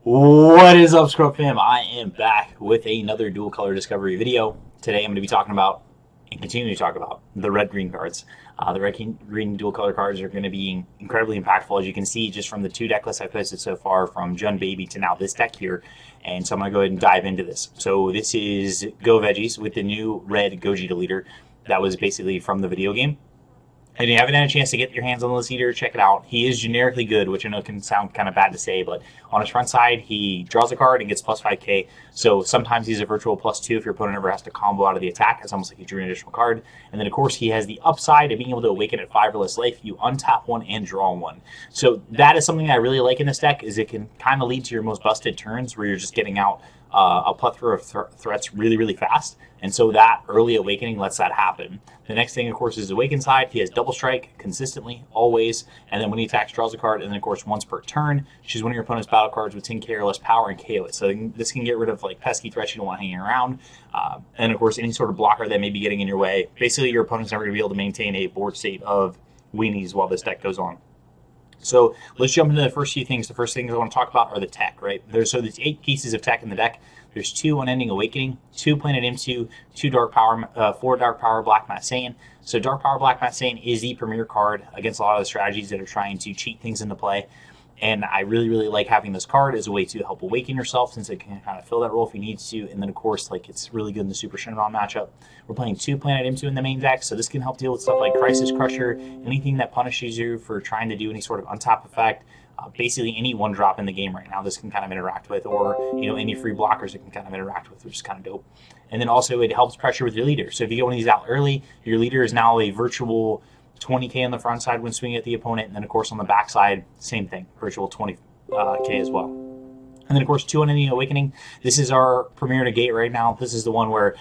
What is up, Scrub Fam? I am back with another dual color discovery video. Today I'm going to be talking about and continuing to talk about the red-green cards. The red-green dual color cards are going to be incredibly impactful, as you can see just from the two deck lists I posted so far, from Jun Baby to now this deck here. And so I'm going to go ahead and dive into this. So this is Go Veggies with the new red Gogeta Leader that was basically from the video game. And if you haven't had a chance to get your hands on this leader, check it out. He is generically good, which I know can sound kind of bad to say, but on his front side, he draws a card and gets plus 5k. So sometimes he's a virtual plus 2 if your opponent ever has to combo out of the attack. It's almost like he drew an additional card. And then, of course, he has the upside of being able to awaken at 5 or less life. You untap one and draw one. So that is something I really like in this deck, is it can kind of lead to your most busted turns where you're just getting out a plethora of threats really, really fast. And so that early awakening lets that happen. The next thing, of course, is Awaken side. He has double strike consistently, always. And then when he attacks, draws a card. And then, of course, once per turn, choose one of your opponent's battle cards with 10k or less power and KO it. So this can get rid of like pesky threats you don't want hanging around. And, of course, any sort of blocker that may be getting in your way. Basically, your opponent's never going to be able to maintain a board state of weenies while this deck goes on. So let's jump into the first few things. The first things I want to talk about are the tech, right? There's 8 pieces of tech in the deck. There's 2 Unending Awakening, 2 Planet M2, 2 Dark Power, 4 Dark Power Black Matte Saiyan. So Dark Power Black Matte Saiyan is the premier card against a lot of the strategies that are trying to cheat things into play. And I really, really like having this card as a way to help awaken yourself, since it can kind of fill that role if you need to. And then, of course, like, it's really good in the Super Shenron matchup. We're playing 2 Planet M2 in the main deck, so this can help deal with stuff like Crisis Crusher, anything that punishes you for trying to do any sort of untap effect. Basically any one drop in the game right now this can kind of interact with, or any free blockers it can kind of interact with, which is kind of dope. And then also it helps pressure with your leader. So if you get one of these out early, your leader is now a virtual 20k on the front side when swinging at the opponent, and then of course on the back side, same thing, virtual 20k as well. And then of course 2 Unending Awakening. This is our premier negate right now. This is the one where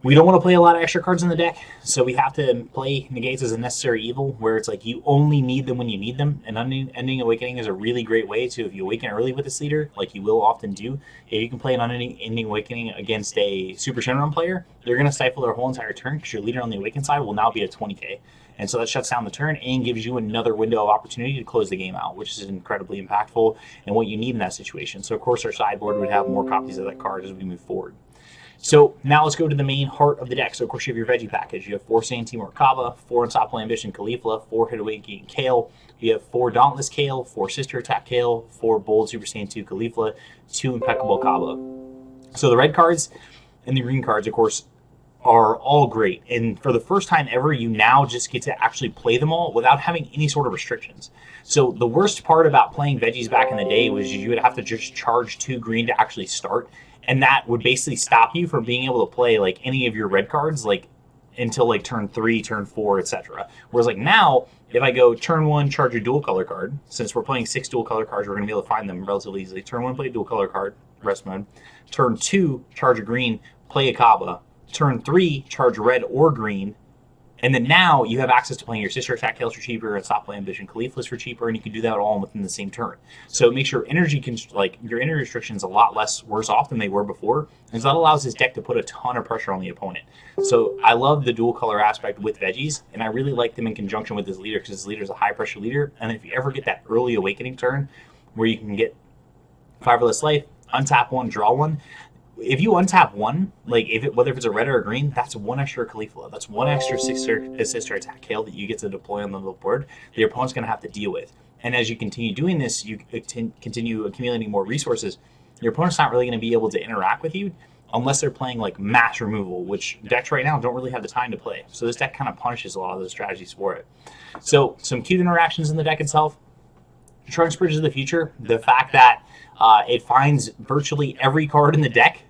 we don't want to play a lot of extra cards in the deck, so we have to play negates as a necessary evil, where it's like you only need them when you need them. And Unending Awakening is a really great way to, if you awaken early with this leader, like you will often do, if you can play an Unending Awakening against a Super Shenron player, they're going to stifle their whole entire turn, because your leader on the Awaken side will now be at 20k. And so that shuts down the turn and gives you another window of opportunity to close the game out, which is incredibly impactful and what you need in that situation. So of course our sideboard would have more copies of that card as we move forward. So now let's go to the main heart of the deck. So of course you have your veggie package. You have 4 Saiyan Timur Kaba, 4 Unstoppable Ambition Caulifla, 4 Hit Awakening Kale. You have 4 Dauntless Kale, 4 Sister Attack Kale, 4 Bold Super Saiyan 2 Caulifla, 2 Impeccable Kaba. So the red cards and the green cards, of course, are all great. And for the first time ever, you now just get to actually play them all without having any sort of restrictions. So the worst part about playing Veggies back in the day was you would have to just charge 2 green to actually start. And that would basically stop you from being able to play like any of your red cards like until like turn 3, turn 4, etc. Whereas like now, if I go turn 1, charge a dual color card, since we're playing 6 dual color cards, we're going to be able to find them relatively easily. Turn 1, play a dual color card, rest mode. Turn 2, charge a green, play a Kaba. Turn 3, charge red or green. And then now you have access to playing your Sister Attack Kales for cheaper, and Stop Play Ambition Cauliflas for cheaper, and you can do that all within the same turn. So it makes your energy your energy restrictions a lot worse off than they were before, and so that allows this deck to put a ton of pressure on the opponent. So I love the dual color aspect with Veggies, and I really like them in conjunction with this leader, because this leader is a high pressure leader. And if you ever get that early awakening turn where you can get 5 or less life, untap 1, draw 1. If you untap 1, like whether if it's a red or a green, that's 1 extra Caulifla. That's 1 extra sister attack Kale that you get to deploy on the board that your opponent's going to have to deal with. And as you continue doing this, you continue accumulating more resources. Your opponent's not really going to be able to interact with you unless they're playing like mass removal, which decks right now don't really have the time to play. So this deck kind of punishes a lot of those strategies for it. So some cute interactions in the deck itself. Trunks Bridge of the Future, the fact that it finds virtually every card in the deck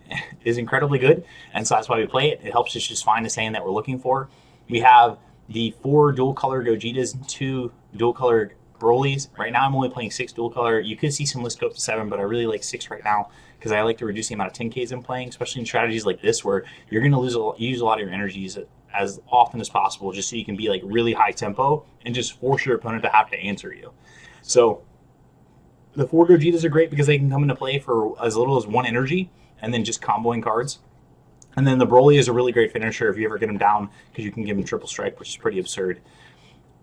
is incredibly good, and so that's why we play it. It helps us just find the Saiyan that we're looking for. We have the 4 dual color Gogetas and 2 dual color Brolys. Right now I'm only playing 6 dual color. You could see some list go up to 7, but I really like 6 right now because I like to reduce the amount of 10Ks I'm playing, especially in strategies like this where you're going to use a lot of your energies as often as possible, just so you can be like really high tempo and just force your opponent to have to answer you. So the 4 Gogetas are great because they can come into play for as little as 1 energy and then just comboing cards. And then the Broly is a really great finisher if you ever get him down, because you can give him triple strike, which is pretty absurd.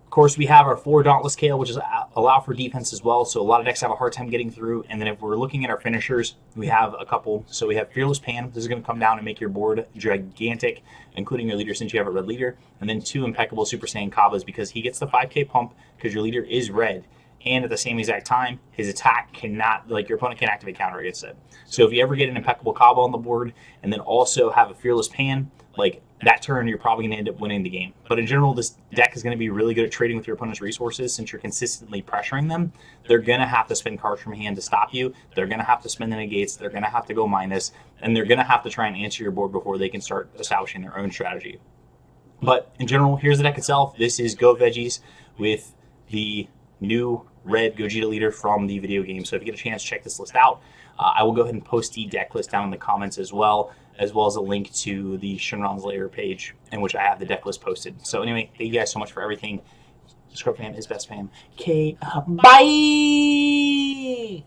Of course, we have our 4 Dauntless Scale, which is allow for defense as well. So a lot of decks have a hard time getting through. And then if we're looking at our finishers, we have a couple. So we have Fearless Pan. This is going to come down and make your board gigantic, including your leader since you have a red leader. And then 2 Impeccable Super Saiyan Kabbas because he gets the 5k pump because your leader is red. And at the same exact time, his attack cannot, like your opponent can activate counter against it. So if you ever get an Impeccable Kabba on the board and then also have a Fearless Pan, like that turn, you're probably going to end up winning the game. But in general, this deck is going to be really good at trading with your opponent's resources since you're consistently pressuring them. They're going to have to spend cards from hand to stop you. They're going to have to spend the negates. They're going to have to go minus. And they're going to have to try and answer your board before they can start establishing their own strategy. But in general, here's the deck itself. This is Go Veggies with the new red Gogeta Leader from the video game. So if you get a chance, check this list out. I will go ahead and post the deck list down in the comments as well as a link to the Shinran's Lair page in which I have the deck list posted. So anyway, thank you guys so much for everything. Scrub fam is best fam. Okay, bye!